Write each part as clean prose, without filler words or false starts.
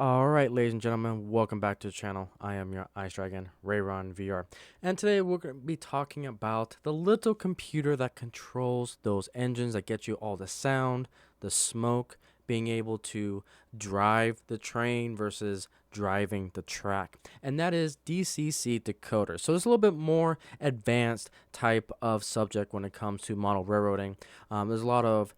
Alright, ladies and gentlemen, welcome back to the channel. I am your Ice Dragon, Rayron VR. And today we're going to be talking about the little computer that controls those engines that get you all the sound, the smoke, being able to drive the train versus driving the track. And that is DCC Decoders. So it's a little bit more advanced type of subject when it comes to model railroading. There's a lot of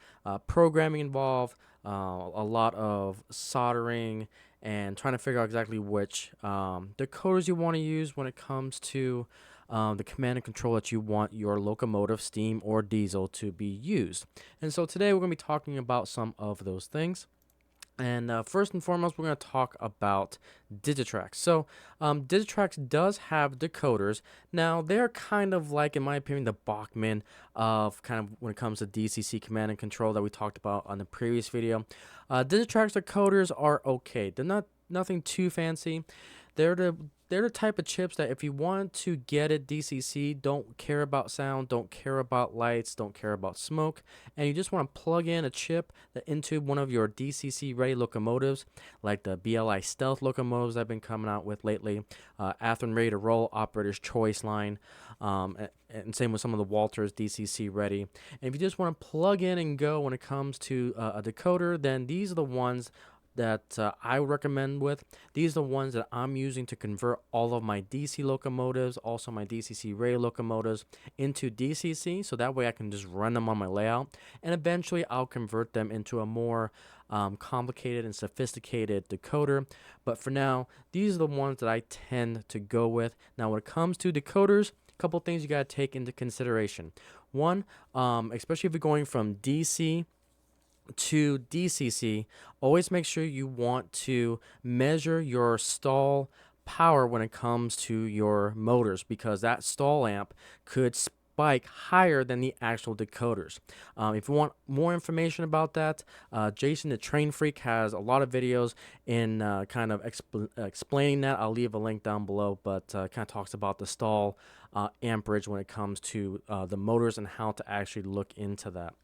programming involved, a lot of soldering, and trying to figure out exactly which decoders you want to use when it comes to the command and control that you want your locomotive, steam or diesel, to be used. And so today we're going to be talking about some of those things. And first and foremost, we're going to talk about Digitrax. So Digitrax does have decoders. Now, they're kind of like, in my opinion, the Bachman of kind of when it comes to DCC command and control that we talked about on the previous video. Digitrax decoders are okay. They're nothing too fancy. They're the type of chips that if you want to get it DCC, don't care about sound, don't care about lights, don't care about smoke, and you just want to plug in a chip into one of your DCC ready locomotives, like the BLI Stealth locomotives I've been coming out with lately, Athearn Ready to Roll Operator's Choice line, and same with some of the Walters DCC ready. And if you just want to plug in and go when it comes to a decoder, then these are the ones that I would recommend with. These are the ones that I'm using to convert all of my DC locomotives, also my DCC rail locomotives, into DCC, so that way I can just run them on my layout, and eventually I'll convert them into a more complicated and sophisticated decoder. But for now, these are the ones that I tend to go with. Now when it comes to decoders, a couple things you got to take into consideration. One, especially if you're going from DC to DCC, always make sure you want to measure your stall power when it comes to your motors, because that stall amp could spike higher than the actual decoders. If you want more information about that, Jason the Train Freak has a lot of videos in kind of explaining that. I'll leave a link down below, but kind of talks about the stall amperage when it comes to the motors and how to actually look into that.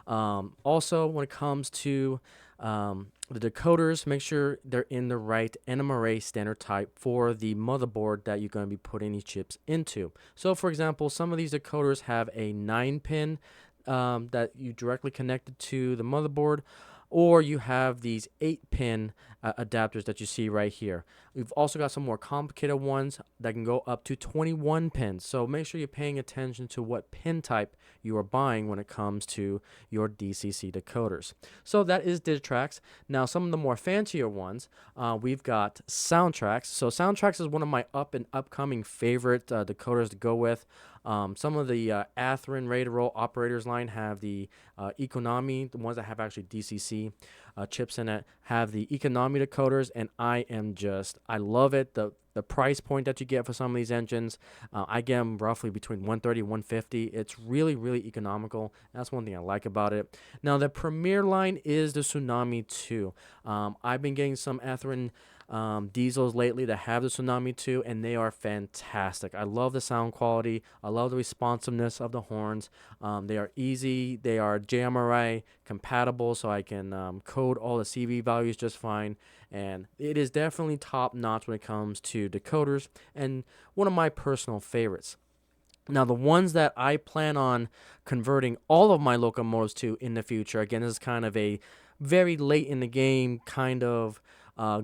Also, when it comes to the decoders, make sure they're in the right NMRA standard type for the motherboard that you're going to be putting these chips into. So, for example, some of these decoders have a 9-pin that you directly connected to the motherboard, or you have these 8-pin adapters that you see right here. We've also got some more complicated ones that can go up to 21 pins. So make sure you're paying attention to what pin type you are buying when it comes to your DCC decoders. So that is Digitrax. Now some of the more fancier ones, we've got Soundtrax. So Soundtrax is one of my upcoming favorite decoders to go with. Some of the Athearn Ready to Roll Operators line have the Economy, the ones that have actually DCC chips in it, have the Economy decoders, and I love it. The price point that you get for some of these engines, I get them roughly between 130 and 150. It's really economical. That's one thing I like about it. Now the premier line is the Tsunami 2. I've been getting some Athearn diesels lately that have the Tsunami 2, and they are fantastic. I love the sound quality. I love the responsiveness of the horns. They are easy. They are JMRI compatible, so I can code all the CV values just fine. And it is definitely top notch when it comes to decoders, and one of my personal favorites. Now, the ones that I plan on converting all of my locomotives to in the future, again, this is kind of a very late in the game kind of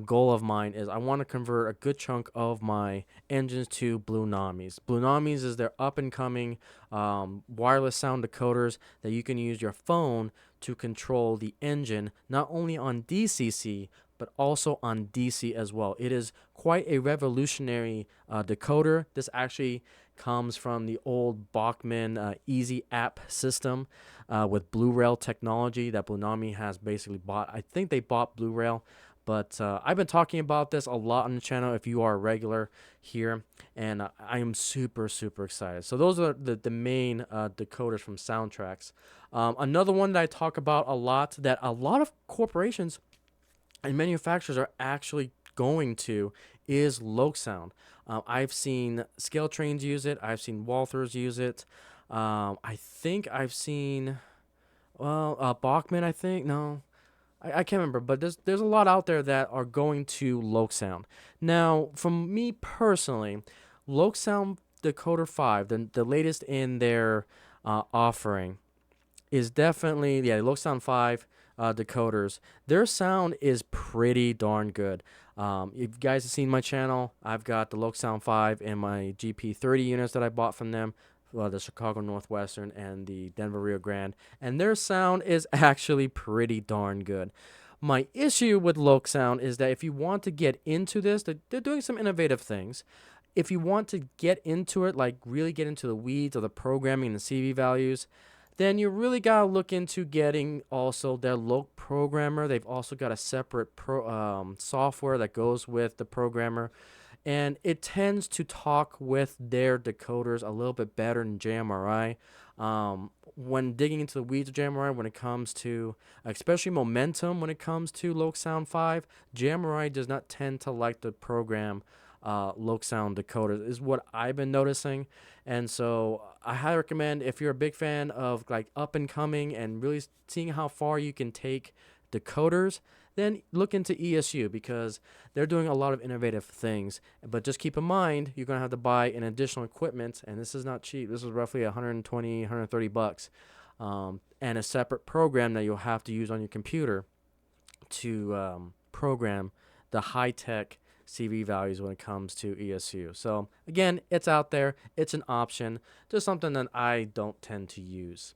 goal of mine, is I want to convert a good chunk of my engines to Blue Namis. Blue Namis is their up-and-coming wireless sound decoders that you can use your phone to control the engine, not only on DCC, but also on DC as well. It is quite a revolutionary decoder. This actually comes from the old Bachman Easy App system with Blue Rail technology that Blue Nami has basically bought. I think they bought Blue Rail, but I've been talking about this a lot on the channel if you are a regular here, and I am super excited. So those are the main decoders from Soundtrax. Another one that I talk about a lot that a lot of corporations and manufacturers are actually going to is Lokesound. I've seen Scale Trains use it. I've seen Walthers use it. I think I've seen, well, Bachman, I think. No. I can't remember, but there's a lot out there that are going to Loc Sound. Now, from me personally, Loc Sound Decoder 5, the latest in their offering, is definitely, yeah, Loc Sound 5 decoders. Their sound is pretty darn good. If you guys have seen my channel, I've got the Loc Sound 5 and my GP30 units that I bought from them, the Chicago Northwestern and the Denver Rio Grande, and their sound is actually pretty darn good. My issue with Loc Sound is that if you want to get into this, they're doing some innovative things. If you want to get into it, like really get into the weeds of the programming and the CV values, then you really gotta look into getting also their Loc programmer. They've also got a separate software that goes with the programmer, and it tends to talk with their decoders a little bit better than JMRI. When digging into the weeds of JMRI, when it comes to especially momentum, when it comes to Loc Sound 5, JMRI does not tend to like the program Loc Sound decoders, is what I've been noticing. And so I highly recommend, if you're a big fan of like up and coming and really seeing how far you can take decoders, then look into ESU, because they're doing a lot of innovative things. But just keep in mind, you're going to have to buy an additional equipment, and this is not cheap. This is roughly 120, 130 bucks, and a separate program that you'll have to use on your computer to program the high-tech CV values when it comes to ESU. So again, it's out there. It's an option. Just something that I don't tend to use.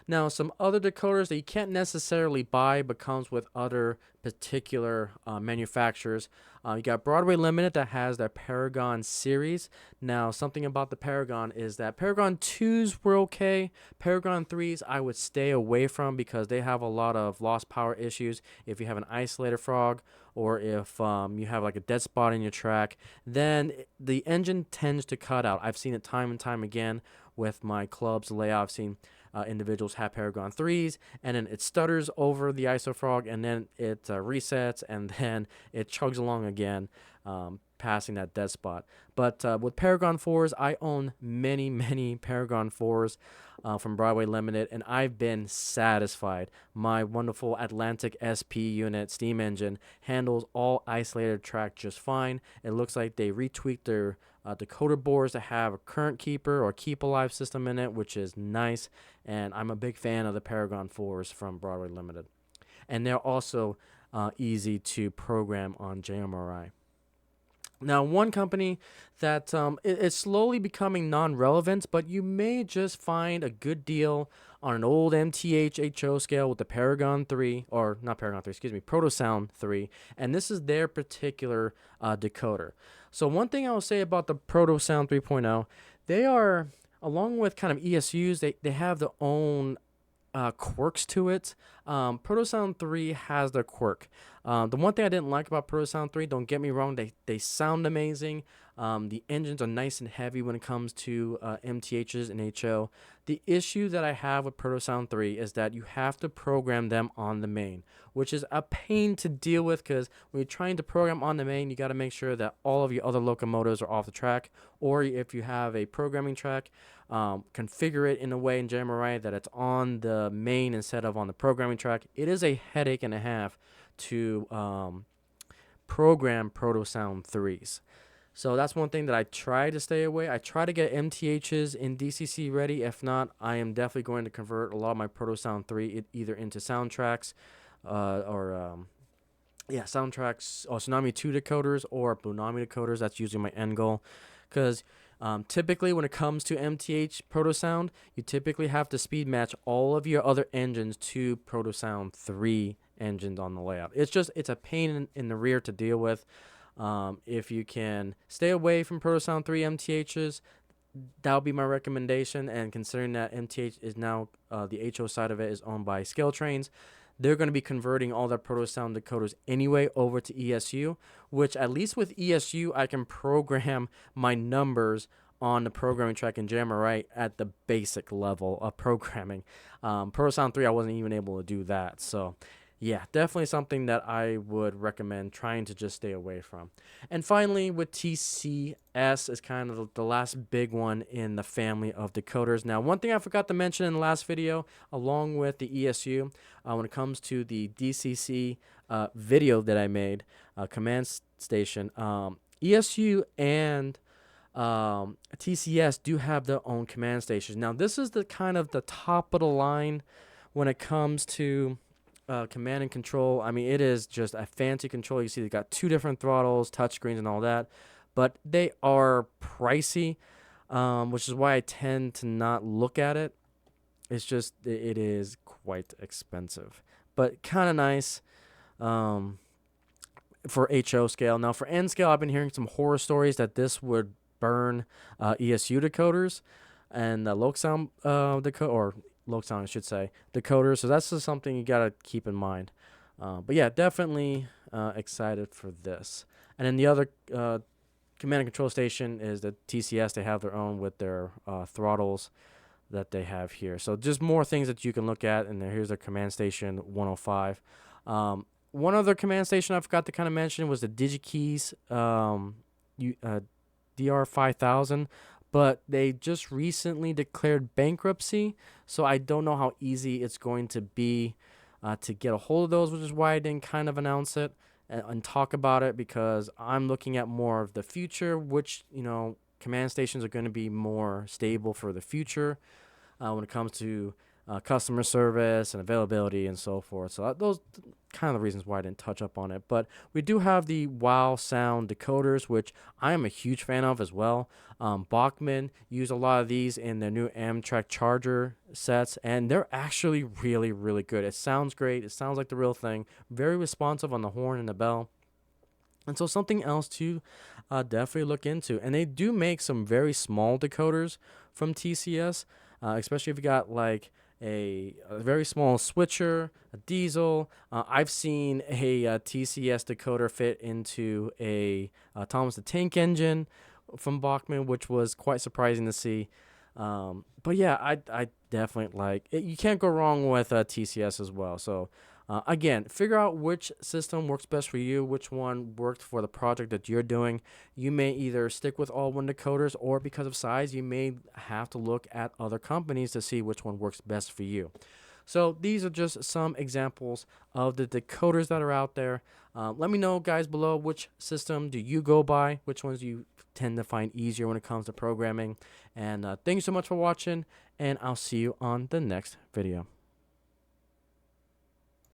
Now, some other decoders that you can't necessarily buy but comes with other particular manufacturers. You got Broadway Limited that has their Paragon series. Now, something about the Paragon is that Paragon 2s were okay. Paragon 3s I would stay away from because they have a lot of lost power issues. If you have an isolator frog, or if you have like a dead spot in your track, then the engine tends to cut out. I've seen it time and time again with my club's layout. I've seen individuals have Paragon 3s, and then it stutters over the ISO-frog, and then it resets, and then it chugs along again, passing that dead spot. But with Paragon 4s, I own many, many Paragon 4s from Broadway Limited, and I've been satisfied. My wonderful Atlantic SP unit steam engine handles all isolated track just fine. It looks like they retweaked their decoder boards to have a current keeper or keep alive system in it, which is nice. And I'm a big fan of the Paragon 4s from Broadway Limited. And they're also easy to program on JMRI. Now, one company that is slowly becoming non-relevant, but you may just find a good deal on an old MTH HO scale with the Paragon 3, or not Paragon 3, excuse me, Protosound 3, and this is their particular decoder. So one thing I will say about the Protosound 3.0, they are, along with kind of ESUs, they have their own quirks to it. Protosound 3 has their quirk. The one thing I didn't like about Protosound 3, don't get me wrong, they sound amazing. The engines are nice and heavy when it comes to MTHs and HO. The issue that I have with Protosound 3 is that you have to program them on the main, which is a pain to deal with, because when you're trying to program on the main, you got to make sure that all of your other locomotives are off the track, or if you have a programming track, configure it in a way in JMRI that it's on the main instead of on the programming track. It is a headache and a half to program Protosound 3s. So that's one thing that I try to stay away. I try to get MTHs in DCC ready. If not, I am definitely going to convert a lot of my Protosound 3 either into soundtracks soundtracks or Tsunami 2 decoders or Bunami decoders. That's usually my end goal, because typically when it comes to MTH Protosound, you typically have to speed match all of your other engines to Protosound 3 engines on the layout. It's a pain in the rear to deal with. If you can stay away from Protosound 3 MTHs, that would be my recommendation. And considering that MTH is now, the HO side of it is owned by Scale Trains, they're going to be converting all their Protosound decoders anyway over to ESU, which at least with ESU, I can program my numbers on the programming track in JMRI at the basic level of programming. Protosound 3, I wasn't even able to do that. So Yeah, definitely something that I would recommend trying to just stay away from. And finally, with TCS is kind of the last big one in the family of decoders. Now, one thing I forgot to mention in the last video, along with the ESU, when it comes to the DCC video that I made, command station, ESU and TCS do have their own command stations. Now, this is the kind of the top of the line when it comes to command and control. I mean, it is just a fancy control. You see, they got two different throttles, touchscreens, and all that, but they are pricey, which is why I tend to not look at it. It's just it is quite expensive, but kind of nice for HO scale. Now, for N scale, I've been hearing some horror stories that this would burn ESU decoders and loc sound decoder, or loc sound, I should say, decoders. So that's just something you gotta keep in mind. But yeah, definitely excited for this. And then the other command and control station is the TCS. They have their own with their throttles that they have here. So just more things that you can look at. And here's their command station 105. One other command station I forgot to kind of mention was the DigiKeys DR5000, but they just recently declared bankruptcy, so I don't know how easy it's going to be to get a hold of those, which is why I didn't kind of announce it and talk about it, because I'm looking at more of the future, which, command stations are going to be more stable for the future when it comes to customer service and availability and so forth. So those kind of the reasons why I didn't touch up on it. But we do have the wow sound decoders, which I am a huge fan of as well. Bachmann use a lot of these in their new Amtrak charger sets, and they're actually really, really good. It sounds great. It sounds like the real thing. Very responsive on the horn and the bell. And so something else to definitely look into. And they do make some very small decoders from TCS, especially if you got like a very small switcher, a diesel. I've seen a TCS decoder fit into a Thomas the Tank Engine from Bachmann, which was quite surprising to see. But yeah, I definitely like it. You can't go wrong with TCS as well. So again, figure out which system works best for you, which one worked for the project that you're doing. You may either stick with all one decoders, or because of size, you may have to look at other companies to see which one works best for you. So these are just some examples of the decoders that are out there. Let me know, guys, below, which system do you go by, which ones you tend to find easier when it comes to programming. And thank you so much for watching, and I'll see you on the next video.